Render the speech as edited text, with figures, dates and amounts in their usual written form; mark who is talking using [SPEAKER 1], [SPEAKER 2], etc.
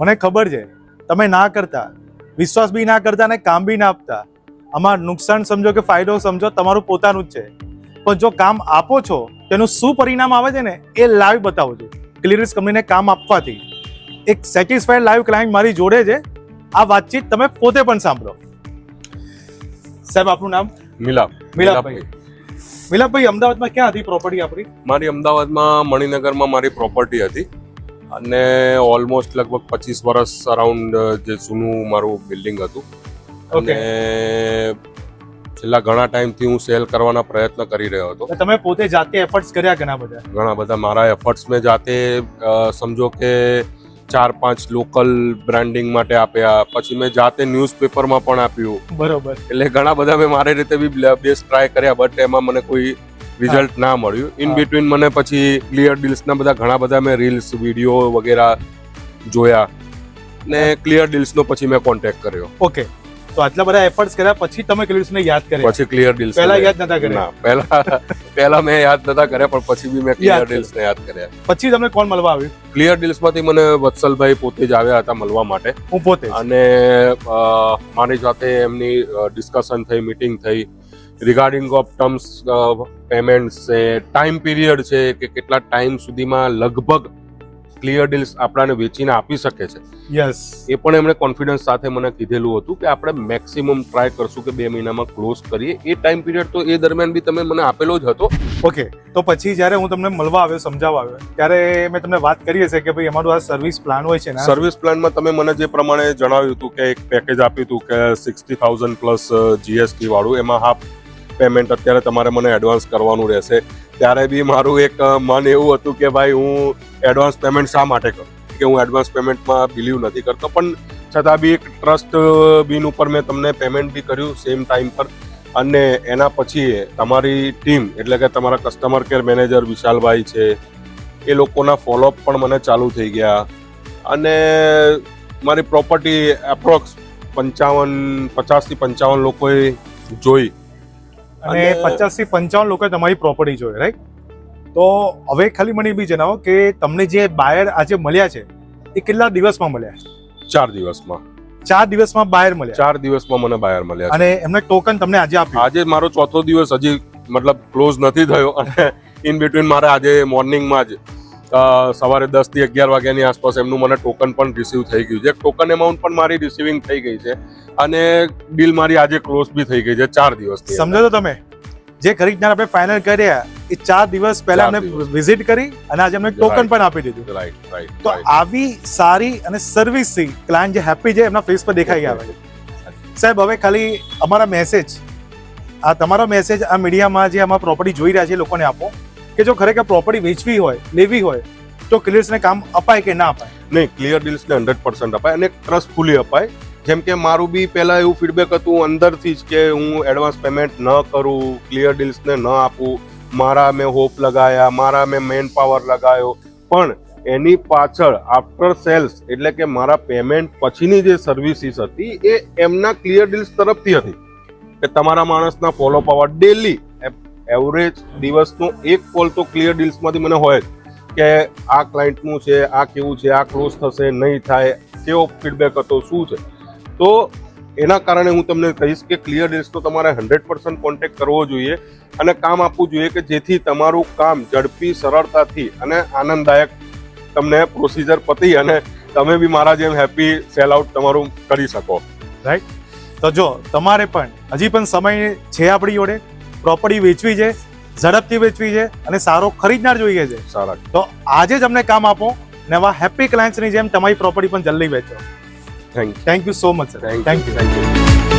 [SPEAKER 1] મને ખબર છે તમે ના કરતા, વિશ્વાસ બી ના કરતા અને કામ બી ના આપતા. આમાં નુકસાન સમજો કે ફાયદો સમજો તમારું પોતાનું જ છે. પણ જો કામ આપો છો તેનું શું પરિણામ આવે છે ને એ લાઈવ બતાવો છો. ક્લિયરિસ કંપનીને કામ આપવાથી એક સેટિસ્ફાઈડ લાઈવ ક્લાયન્ટ મારી જોડે છે. આ વાતચીત તમે પોતે પણ સાંભળો. સાહેબ આપનું નામ? મિલાપભાઈ. મિલાપભાઈ, અમદાવાદમાં ક્યાં હતી પ્રોપર્ટી આપણી?
[SPEAKER 2] મારી અમદાવાદમાં મણિનગરમાં મારી પ્રોપર્ટી હતી અને ઓલમોસ્ટ લગભગ 25 વર્ષ અરાઉન્ડ જે જૂનું મારું બિલ્ડિંગ હતું. અને છેલ્લા ઘણા ટાઈમથી હું સેલ કરવાના પ્રયત્ન કરી રહ્યો હતો.
[SPEAKER 1] તમે પોતે જાતે એફર્ટ્સ કર્યા? ઘણા બધા
[SPEAKER 2] મારા એફર્ટ્સ મેં જાતે સમજો કે 4-5 લોકલ બ્રાન્ડિંગ માટે આપ્યા, પછી મેં જાતે ન્યૂઝપેપરમાં પણ આપ્યું.
[SPEAKER 1] બરોબર.
[SPEAKER 2] એટલે ઘણા બધા મેં મારી રીતે બી બેસ્ટ ટ્રાય કર્યા, બટ એમાં મને કોઈ રિઝલ્ટ ના મળ્યું. ઇન બિટવીન મને પછી ક્લિયર ડીલ્સના ઘણા બધા મેં રીલ્સ, વિડીયો વગેરે જોયા ને ક્લિયર ડીલ્સનો પછી મેં કોન્ટેક્ટ કર્યો.
[SPEAKER 1] ઓકે, તો આટલા બધા એફર્ટ્સ કર્યા પછી તમે ક્લિયર્સને યાદ કર્યા?
[SPEAKER 2] પછી ક્લિયર ડીલ્સ
[SPEAKER 1] પહેલા યાદ નતા કર્યા?
[SPEAKER 2] પહેલા મેં યાદ નતા કર્યા, પણ પછી બી મેં ક્લિયર ડીલ્સને યાદ કર્યા.
[SPEAKER 1] પછી તમને કોણ મળવા આવ્યું?
[SPEAKER 2] ક્લિયર ડીલ્સમાંથી મને વત્સલભાઈ પોતે જ આવ્યા હતા મળવા માટે.
[SPEAKER 1] હું પોતે? અને
[SPEAKER 2] મારી સાથે એમની ડિસ્કશન થઈ, મીટિંગ થઈ રિગાર્ડિંગ ઓફ ટર્મ્સ, પેમેન્ટ છે, ટાઈમ પીરિયડ છે કે કેટલા ટાઈમ સુધીમાં લગભગ ક્લિયર ડીલ્સ આપણાને વેચીને આપી શકે છે.
[SPEAKER 1] યસ,
[SPEAKER 2] એ પણ એમણે કોન્ફિડન્સ સાથે મને કીધેલું હતું કે આપણે મેક્સિમમ ટ્રાય કરશું કે 2 મહિનામાં ક્લોઝ કરીએ. એ ટાઈમ પીરિયડ તો એ દરમિયાન બી તમે મને આપેલો જ હતો.
[SPEAKER 1] ઓકે, તો પછી જ્યારે હું તમને મળવા આવ્યો, સમજાવવા આવ્યો, ત્યારે મેં તમને વાત કરી હશે કે ભાઈ અમારું આ સર્વિસ પ્લાન હોય છે ને.
[SPEAKER 2] સર્વિસ પ્લાનમાં તમે મને જે પ્રમાણે જણાવ્યું હતું કે એક પેકેજ આપ્યું હતું કે 60,000 પ્લસ GST વાળું, એમાં હાફ પેમેન્ટ અત્યારે તમારે મને એડવાન્સ કરવાનું રહેશે. ત્યારે બી મારું એક મન એવું હતું કે ભાઈ હું એડવાન્સ પેમેન્ટ શા માટે કરું, કે હું એડવાન્સ પેમેન્ટમાં બિલીવ નથી કરતો, પણ છતાં બી એક ટ્રસ્ટ બીન ઉપર મેં તમને પેમેન્ટ બી કર્યું સેમ ટાઈમ પર. અને એના પછી તમારી ટીમ એટલે કે તમારા કસ્ટમર કેર મેનેજર વિશાલભાઈ છે, એ લોકોના ફોલોઅપ પણ મને ચાલુ થઈ ગયા. અને મારી પ્રોપર્ટી એપ્રોક્સ 50 થી 55 લોકોએ જોઈ.
[SPEAKER 1] અને 50 થી 55 લોકોએ તમારી પ્રોપર્ટી જોઈ, રાઈટ? તો હવે ખાલી મને એ બી જણાવો કે તમને જે બાયર આજે મળ્યા છે એ કેટલા દિવસમાં મળ્યા?
[SPEAKER 2] 4 દિવસમાં.
[SPEAKER 1] 4 દિવસમાં બાયર મળ્યા?
[SPEAKER 2] 4 દિવસમાં મને બાયર મળ્યા.
[SPEAKER 1] અને એમને ટોકન તમને આજે આપ્યું?
[SPEAKER 2] આજે મારો 4થો દિવસ, હજી મતલબ ક્લોઝ નથી થયો. અને ઇન બિટવીન મારે આજે મોર્નિંગમાં જ સવારે 10 થી 11 વાગ્યાની આસપાસ એમનું મને ટોકન પણ રિસીવ થઈ ગયું છે. ટોકન એમાઉન્ટ પણ મારી રિસીવિંગ થઈ ગઈ છે અને ડીલ મારી આજે ક્લોઝ બી થઈ ગઈ છે 4 દિવસની.
[SPEAKER 1] સમજો તો તમે જે ખરીદનાર આપણે ફાઇનલ કર્યા એ 4 દિવસ પહેલા અમને વિઝિટ કરી અને આજે અમને ટોકન પણ આપી દીધું.
[SPEAKER 2] રાઈટ.
[SPEAKER 1] તો આવી સારી અને સર્વિસથી ક્લાયન્ટ જે હેપી છે એમના ફેસ પર દેખાઈ આવે છે. સાહેબ, હવે ખાલી અમારા મેસેજ, આ તમારો મેસેજ આ મીડિયામાં જે આમાં પ્રોપર્ટી જોઈ રહ્યા છે લોકોને આપો કે જો ખરેખર પ્રોપર્ટી વેચવી હોય, લેવી હોય તો ક્લિયર્સને કામ અપાય કે ના અપાય?
[SPEAKER 2] નહીં, ક્લિયર ડીલ્સને 100% અપાય અને ટ્રસ્ટફુલી અપાય. જેમ કે મારું બી પહેલા એવું ફીડબેક હતું અંદરથી જ કે હું એડવાન્સ પેમેન્ટ ન કરું, ક્લિયર ડીલ્સને ન આપું. મારા મેં હોપ લગાયા, મારા મેં મેન પાવર લગાયો, પણ એની પાછળ આફ્ટર સેલ્સ એટલે કે મારા પેમેન્ટ પછીની જે સર્વિસીસ હતી એ એમના ક્લિયર ડીલ્સ તરફથી હતી કે તમારા માણસના ફોલો પાવર ડેલી એવરેજ દિવસનો એક કોલ તો ક્લિયર ડીલ્સમાંથી મને હોય જ કે આ ક્લાયન્ટનું છે, આ કેવું છે, આ ક્લોઝ થશે, નહીં થાય, કેવો ફીડબેક હતો, શું છે. તો એના કારણે હું તમને કહીશ કે ક્લિયર ડીલ્સનો તમારે 100% કોન્ટેક્ટ કરવો જોઈએ અને કામ આપવું જોઈએ કે જેથી તમારું કામ ઝડપી, સરળતાથી અને આનંદદાયક તમને પ્રોસિજર પતી અને તમે બી મારા જેમ હેપી સેલ આઉટ તમારું કરી શકો.
[SPEAKER 1] રાઈટ? તો જો તમારે પણ હજી પણ સમય છે આપણી જોડે, પ્રોપર્ટી વેચવી છે, ઝડપથી વેચવી છે અને સારો ખરીદનાર જોઈએ છે,
[SPEAKER 2] સારા,
[SPEAKER 1] તો આજે જ અમને કામ આપો ને આવા હેપી ક્લાયન્ટ્સની જેમ તમારી પ્રોપર્ટી પણ જલ્દી વેચો.
[SPEAKER 2] Thank
[SPEAKER 1] you so much sir.
[SPEAKER 2] Thank you.